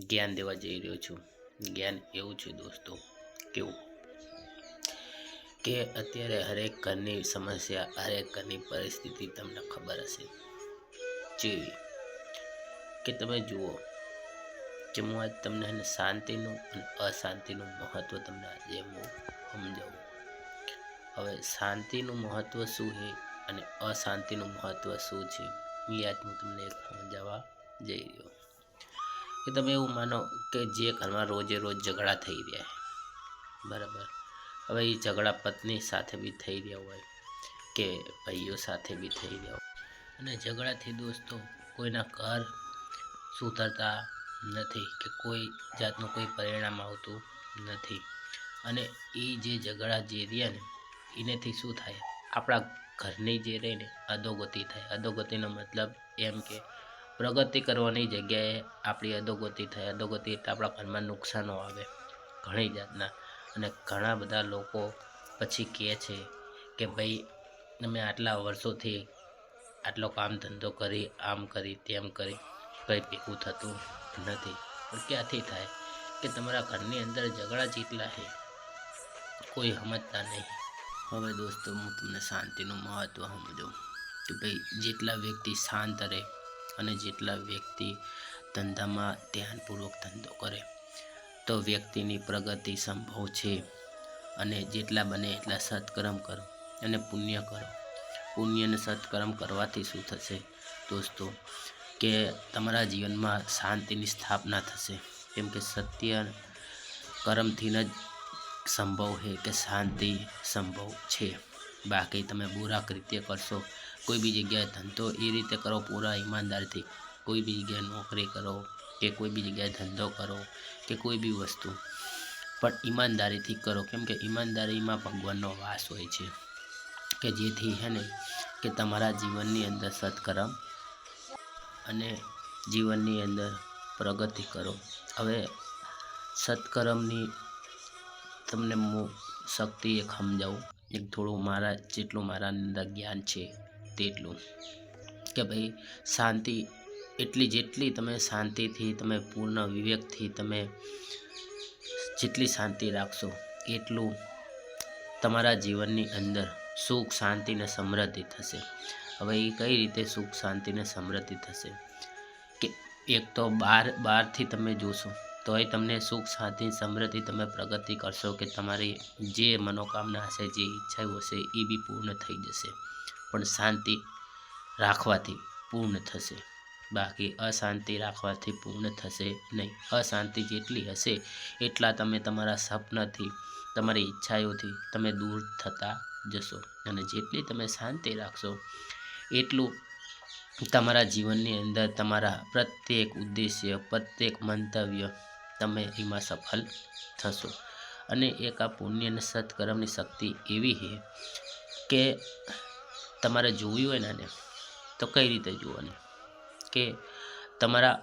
જ્ઞાન દેવા જઈ રહ્યો છું। જ્ઞાન એવું છે દોસ્તો, કેવું કે અત્યારે હરેક ઘરની સમસ્યા, હરેક ઘરની પરિસ્થિતિ તમને ખબર હશે જેવી કે તમે જુઓ કે હું આજ તમને શાંતિનું અને અશાંતિનું મહત્ત્વ તમને આજે હું સમજાવું। હવે શાંતિનું મહત્ત્વ શું છે અને અશાંતિનું મહત્ત્વ શું છે એ આજ હું તમને એક સમજાવવા જઈ રહ્યો કે તમે એવું માનો કે જે ઘરમાં રોજે રોજ ઝઘડા થઈ રહ્યા છે, બરાબર। હવે એ ઝઘડા પત્ની સાથે બી થઈ રહ્યા હોય કે ભાઈઓ સાથે બી થઈ રહ્યા હોય, અને ઝઘડાથી દોસ્તો કોઈના ઘર સુધરતા નથી કે કોઈ જાતનું કોઈ પરિણામ આવતું નથી। અને એ જે ઝઘડા જે રહ્યા ને એનેથી શું થાય, આપણા ઘરની જે રહી ને અધોગતિ થાય। અધોગતિનો મતલબ એમ કે પ્રગતિ કરવાની જગ્યાએ આપણી અધોગતિ થાય। અધોગતિ એટલે આપણા ઘરમાં નુકસાનો આવે ઘણી જાતના, અને ઘણા બધા લોકો પછી કહે છે કે ભાઈ તમે આટલા વર્ષોથી આટલો કામ ધંધો કરી, આમ કરી તેમ કરી, કંઈ ભેગું થતું નથી। પણ ક્યાંથી થાય કે તમારા ઘરની અંદર ઝઘડા જેટલા છે, કોઈ સમજતા નહીં। હવે દોસ્તો હું તમને શાંતિનું મહત્ત્વ સમજાવું કે ભાઈ જેટલા વ્યક્તિ શાંત રહે અને જેટલા વ્યક્તિ ધંધામાં ધ્યાનપૂર્વક ધંધો કરે તો વ્યક્તિની પ્રગતિ સંભવ છે। અને જેટલા બને એટલા સત્કર્મ કરો અને પુણ્ય કરો। પુણ્ય અને સત્કર્મ કરવાથી શું થશે દોસ્તો કે તમારા જીવનમાં શાંતિની સ્થાપના થશે। કેમ કે સત્ય કર્મથી જ સંભવ છે કે શાંતિ સંભવ છે। બાકી તમે બુરા કૃત્ય કરશો, કોઈ બી જગ્યાએ ધંધો એ રીતે કરો પૂરા ઈમાનદારથી, કોઈ બી જગ્યાએ નોકરી કરો કે કોઈ બી જગ્યાએ ધંધો કરો કે કોઈ બી વસ્તુ પણ ઈમાનદારીથી કરો। કેમ કે ઈમાનદારીમાં ભગવાનનો વાસ હોય છે કે જેથી હે ને કે તમારા જીવનની અંદર સત્કર્મ અને જીવનની અંદર પ્રગતિ કરો। હવે સત્કર્મની તમને હું શક્તિ એક સમજાવું, એક થોડું મારા જેટલું મારા અંદર જ્ઞાન છે તેટલું કે ભાઈ શાંતિ એટલી જેટલી તમે શાંતિથી તમે પૂર્ણ વિવેકથી તમે જેટલી શાંતિ રાખશો એટલું તમારા જીવનની અંદર સુખ શાંતિ અને સમૃદ્ધિ થશે। હવે એ કઈ રીતે સુખ શાંતિ અને સમૃદ્ધિ થશે કે એક તો બહારથી તમે જોશો તોય તમને સુખ શાંતિ સમૃદ્ધિ તમે પ્રગતિ કરશો કે તમારી જે મનોકામના હશે, જે ઈચ્છાઓ હશે એ બી પૂર્ણ થઈ જશે, પણ શાંતિ રાખવાથી પૂર્ણ થશે। બાકી અશાંતિ રાખવાથી પૂર્ણ થશે નહીં। અશાંતિ જેટલી હશે એટલા તમે તમારા સપનાથી, તમારી ઈચ્છાઓથી તમે દૂર થતા જશો, અને જેટલી તમે શાંતિ રાખશો એટલું તમારા જીવનની અંદર તમારા પ્રત્યેક ઉદ્દેશ્ય, પ્રત્યેક મંતવ્ય તમે એમાં સફળ થશો। અને એક આ પુણ્ય અને સત્કર્મની શક્તિ એવી છે કે તમારે જોવી હોય ને તો કઈ રીતે જોવાની કે તમારા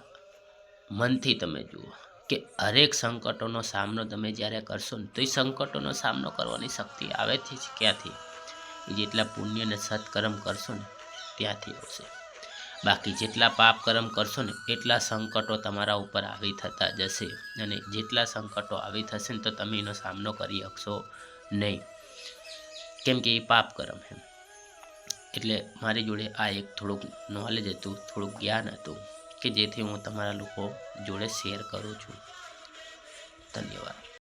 મનથી તમે જુઓ કે હરેક સંકટોનો સામનો તમે જ્યારે કરશો ને તો એ સંકટોનો સામનો કરવાની શક્તિ આવેથી જ ક્યાંથી, જેટલા પુણ્ય અને સત્કર્મ કરશો ને ત્યાંથી આવશે। બાકી જેટલા પાપ કર્મ કરશો ને એટલા સંકટો તમારા ઉપર આવી થતા જશે, અને જેટલા સંકટો આવી થશે ને તો તમે એનો સામનો કરી શકશો નહીં, કેમ કે એ પાપ કર્મ છે। એટલે મારી જોડે આ એક થોડુંક નોલેજ હતું, થોડુંક જ્ઞાન હતું કે જેથી હું તમારા લોકો જોડે શેર કરું છું। ધન્યવાદ।